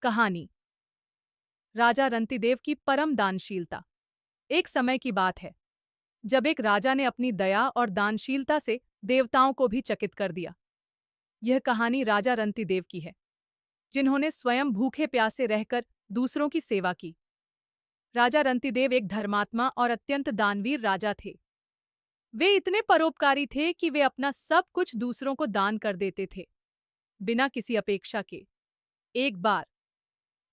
कहानी राजा रंतिदेव की परम दानशीलता। एक समय की बात है जब एक राजा ने अपनी दया और दानशीलता से देवताओं को भी चकित कर दिया। यह कहानी राजा रंतिदेव की है, जिन्होंने स्वयं भूखे प्यासे रहकर दूसरों की सेवा की। राजा रंतिदेव एक धर्मात्मा और अत्यंत दानवीर राजा थे। वे इतने परोपकारी थे कि वे अपना सब कुछ दूसरों को दान कर देते थे, बिना किसी अपेक्षा के। एक बार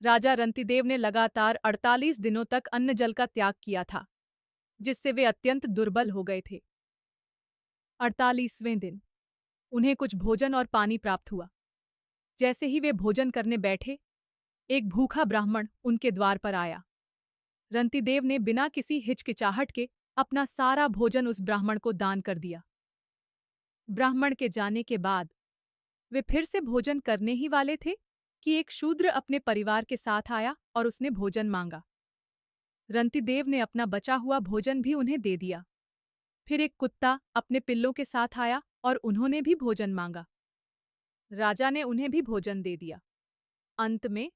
राजा रंतिदेव ने लगातार 48 दिनों तक अन्न जल का त्याग किया था, जिससे वे अत्यंत दुर्बल हो गए थे। 48वें दिन उन्हें कुछ भोजन और पानी प्राप्त हुआ। जैसे ही वे भोजन करने बैठे, एक भूखा ब्राह्मण उनके द्वार पर आया। रंतिदेव ने बिना किसी हिचकिचाहट के अपना सारा भोजन उस ब्राह्मण को दान कर दिया। ब्राह्मण के जाने के बाद वे फिर से भोजन करने ही वाले थे कि एक शूद्र अपने परिवार के साथ आया और उसने भोजन मांगा। रंतिदेव ने अपना बचा हुआ भोजन भी उन्हें दे दिया। फिर एक कुत्ता अपने पिल्लों के साथ आया और उन्होंने भी भोजन मांगा। राजा ने उन्हें भी भोजन दे दिया। अंत में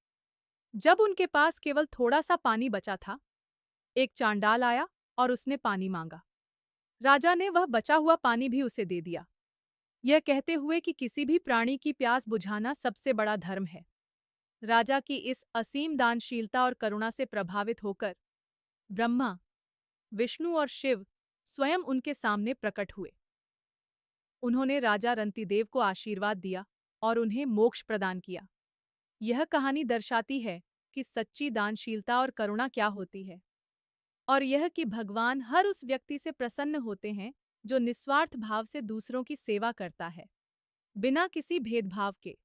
जब उनके पास केवल थोड़ा सा पानी बचा था, एक चांडाल आया और उसने पानी मांगा। राजा ने वह बचा हुआ पानी भी उसे दे दिया, यह कहते हुए कि किसी भी प्राणी की प्यास बुझाना सबसे बड़ा धर्म है। राजा की इस असीम दानशीलता और करुणा से प्रभावित होकर ब्रह्मा, विष्णु और शिव स्वयं उनके सामने प्रकट हुए। उन्होंने राजा रंतिदेव को आशीर्वाद दिया और उन्हें मोक्ष प्रदान किया। यह कहानी दर्शाती है कि सच्ची दानशीलता और करुणा क्या होती है, और यह कि भगवान हर उस व्यक्ति से प्रसन्न होते हैं जो निस्वार्थ भाव से दूसरों की सेवा करता है, बिना किसी भेदभाव के।